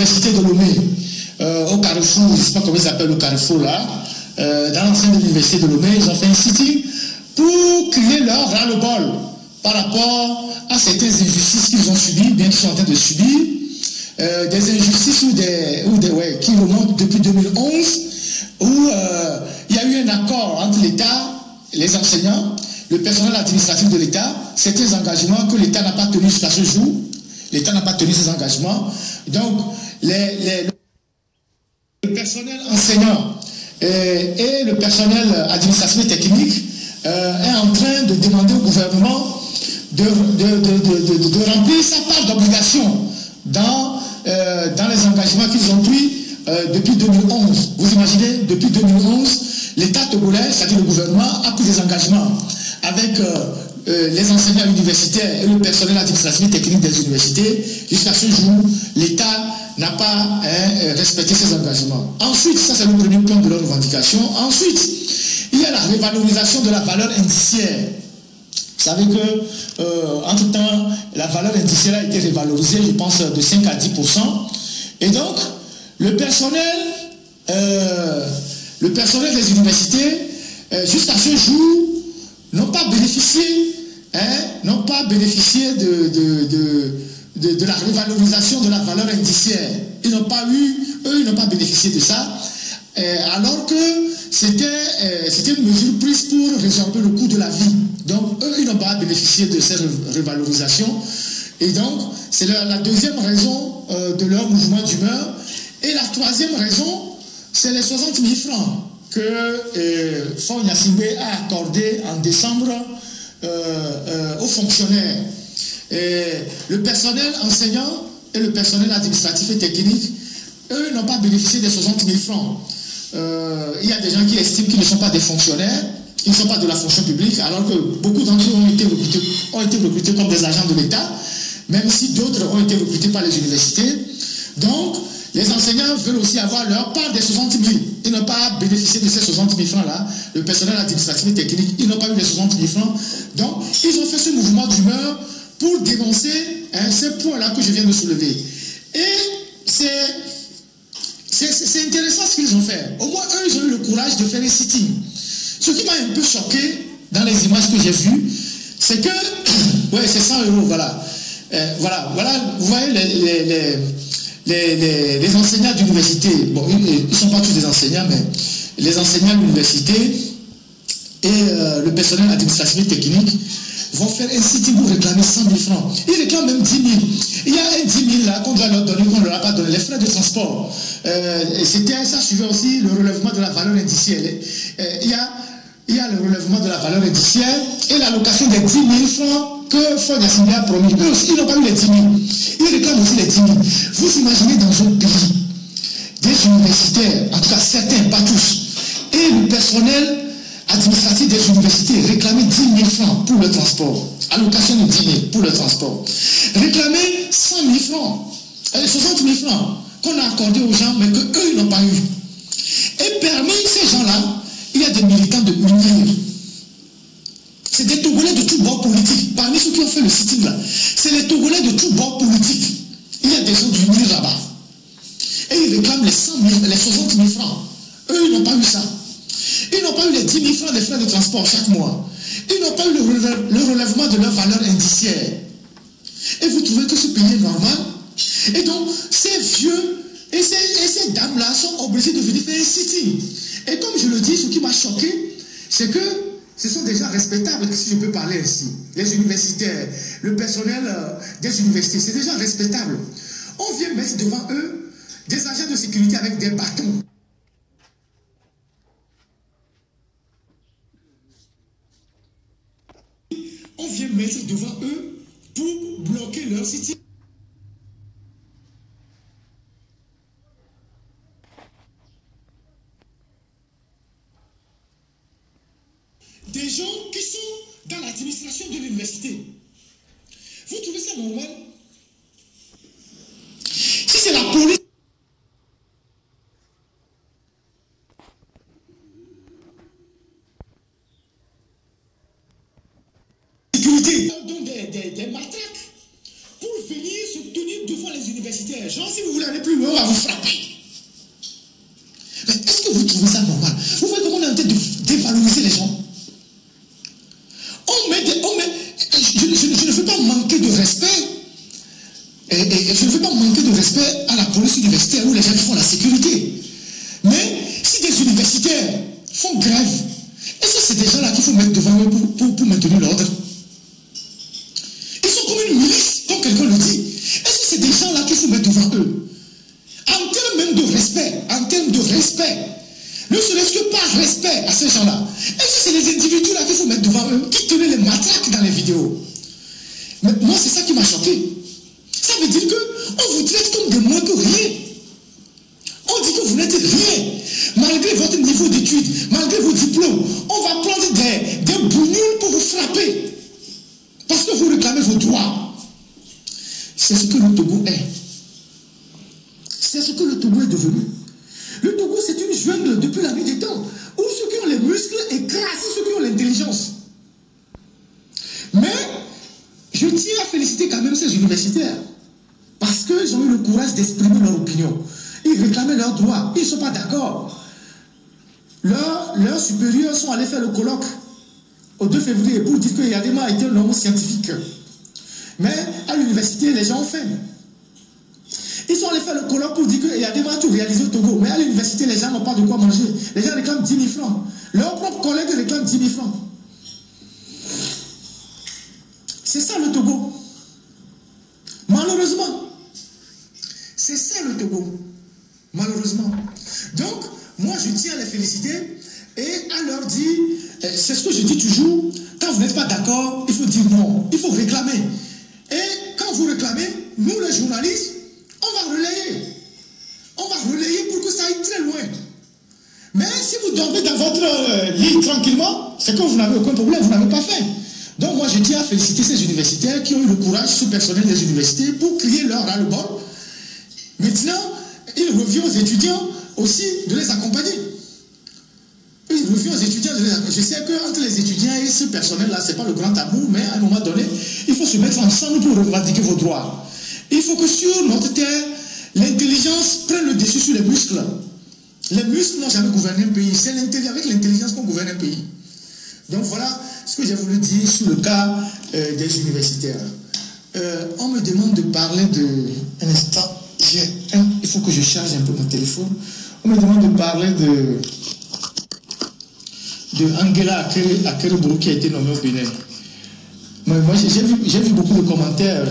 l'université de Lomé, au Carrefour, je ne sais pas comment ils s'appelle le Carrefour là, dans l'enceinte de l'université de Lomé, ils ont fait un sitting pour crier leur ras-le-bol par rapport à certaines injustices qu'ils ont subies, bien qu'ils sont en train de subir, des injustices qui remontent depuis 2011, où il y a eu un accord entre l'État, les enseignants, le personnel administratif de l'État, certains engagements que l'État n'a pas tenus jusqu'à ce jour. L'État n'a pas tenu ses engagements. Donc, le personnel enseignant et le personnel administratif et technique est en train de demander au gouvernement de remplir sa part d'obligation dans les engagements qu'ils ont pris depuis 2011. Vous imaginez, depuis 2011, l'État togolais, c'est-à-dire le gouvernement, a pris des engagements avec les enseignants universitaires et le personnel administratif et technique des universités. Jusqu'à ce jour, l'État n'a pas respecté ses engagements. Ensuite, ça c'est le premier point de leur revendication. Ensuite, il y a la révalorisation de la valeur indiciaire. Vous savez que, entre-temps, la valeur indiciaire a été révalorisée, je pense, de 5 à 10%. Et donc, le personnel des universités, jusqu'à ce jour, n'ont pas bénéficié de la révalorisation de la valeur indiciaire. Ils n'ont pas bénéficié de ça, alors que c'était une mesure prise pour résorber le coût de la vie. Donc, eux, ils n'ont pas bénéficié de cette révalorisation. Et donc, c'est la deuxième raison de leur mouvement d'humeur. Et la troisième raison, c'est les 60 000 francs que Faure Gnassingbé a accordé en décembre aux fonctionnaires. Et le personnel enseignant et le personnel administratif et technique, eux, n'ont pas bénéficié des 60 000 francs. Il y a des gens qui estiment qu'ils ne sont pas des fonctionnaires, ils ne sont pas de la fonction publique, alors que beaucoup d'entre eux ont été recrutés comme des agents de l'État, même si d'autres ont été recrutés par les universités. Donc, les enseignants veulent aussi avoir leur part des 60 000. Ils n'ont pas bénéficié de ces 60 000 francs-là. Le personnel administratif et technique, ils n'ont pas eu les 60 000 francs. Donc, ils ont fait ce mouvement d'humeur pour dénoncer ces points-là que je viens de soulever. Et c'est intéressant ce qu'ils ont fait. Au moins, eux, ils ont eu le courage de faire un sitting. Ce qui m'a un peu choqué dans les images que j'ai vues, c'est que... ouais, c'est 100 €, voilà. Voilà, vous voyez les enseignants d'université, bon, ils ne sont pas tous des enseignants, mais les enseignants d'université et le personnel administratif et technique vont faire un sitting pour réclamer 100 000 francs. Ils réclament même 10 000. Il y a un 10 000 là qu'on doit leur donner, qu'on ne leur a pas donné, les frais de transport. Ça suivait aussi le relèvement de la valeur indiciaire. Il y a le relèvement de la valeur indiciaire et l'allocation des 10 000 francs que Faure Gnassingbé a promis. Eux aussi, ils n'ont pas eu les 10 000. Ils réclament aussi les 10 000. Vous imaginez dans un pays, des universitaires, en tout cas certains, pas tous, et le personnel administratif des universités réclamer 10 000 francs pour le transport, allocation de 10 000 pour le transport, réclamer 100 000 francs, 60 000 francs qu'on a accordé aux gens, mais qu'eux, ils n'ont pas eu. Et parmi ces gens-là, il y a des militants de UNIR. C'est des Togolais de tous bords politiques. Parmi ceux qui ont fait le sitting là, c'est les Togolais de tous bords politiques. Il y a des gens du UNIR là-bas. Et ils réclament les 100 000, les 60 000 francs. Eux, ils n'ont pas eu ça. Ils n'ont pas eu les 10 000 francs des frais de transport chaque mois. Ils n'ont pas eu le relèvement de leur valeur indiciaire. Et vous trouvez que ce pays est normal? Et donc, ces vieux et ces dames-là sont obligés de venir faire un sitting. Et comme je le dis, ce qui m'a choqué, c'est que ce sont des gens respectables, si je peux parler ainsi. Les universitaires, le personnel des universités, c'est des gens respectables. On vient mettre devant eux des agents de sécurité avec des bâtons. On vient mettre devant eux pour bloquer leur sitting. Des gens qui sont dans l'administration de l'université. Vous trouvez ça normal? Si c'est la police, sécurité, donc des matraques pour venir se tenir devant les universitaires. Genre, si vous voulez n'allez plus loin, on va vous frapper. Mais est-ce que vous trouvez ça normal? Vous voyez comment on est en train de dévaloriser les gens? Je ne veux pas manquer de respect. Et je ne veux pas manquer de respect à la police universitaire où les gens font la sécurité. Mais si des universitaires font grève, est-ce que c'est des gens-là qu'il faut mettre devant eux pour maintenir l'ordre? Ils sont comme une milice, comme quelqu'un le dit. Est-ce que c'est des gens-là qu'il faut mettre devant eux? En termes même de respect, ne serait-ce que par respect à ces gens-là, est-ce que c'est les individus-là qu'il faut mettre devant eux, qui tenaient les matraques dans les vidéos? Mais moi, c'est ça qui m'a choqué. Ça veut dire qu'on vous traite comme des moins que rien. On dit que vous n'êtes rien. Malgré votre niveau d'études, malgré vos diplômes, on va prendre des bougnoles pour vous frapper. Parce que vous réclamez vos droits. C'est ce que le Togo est. C'est ce que le Togo est devenu. Le Togo, c'est une jungle depuis la nuit des temps, où ceux qui ont les muscles écrasent ceux qui ont l'intelligence. Mais, je tiens à féliciter quand même ces universitaires, parce qu'ils ont eu le courage d'exprimer leur opinion. Ils réclamaient leurs droits, ils ne sont pas d'accord. Leurs supérieurs sont allés faire le colloque au 2 février pour dire que Yadema a été un homme scientifique. Mais à l'université, les gens ont faim. Ils sont allés faire le colloque pour dire que Yadema a tout réalisé au Togo. Mais à l'université, les gens n'ont pas de quoi manger. Les gens réclament 10 000 francs. Leurs propres collègues réclament 10 000 francs. C'est ça le Togo. Malheureusement. C'est ça le Togo. Malheureusement. Donc, moi, je tiens à les féliciter et à leur dire, c'est ce que je dis toujours, quand vous n'êtes pas d'accord, il faut dire non. Il faut réclamer. Et quand vous réclamez, nous, les journalistes, on va relayer. On va relayer pour que ça aille très loin. Mais si vous dormez dans votre lit tranquillement, c'est que vous n'avez aucun problème, vous n'avez pas faim. Donc moi, je tiens à féliciter ces universitaires qui ont eu le courage sous personnel des universités pour crier leur ras-le-bol. Maintenant, il revient aux étudiants aussi de les accompagner. Il revient aux étudiants de les accompagner. Je sais qu'entre les étudiants et ce personnel-là, ce n'est pas le grand amour, mais à un moment donné, il faut se mettre ensemble pour revendiquer vos droits. Il faut que sur notre terre, l'intelligence prenne le dessus sur les muscles. Les muscles n'ont jamais gouverné un pays. C'est avec l'intelligence qu'on gouverne un pays. Donc voilà ce que j'ai voulu dire sur le cas des universitaires. On me demande de parler de... Un instant, il faut que je charge un peu mon téléphone. On me demande de parler de Angela Akereboro qui a été nommée au Bénin. Moi, j'ai vu beaucoup de commentaires.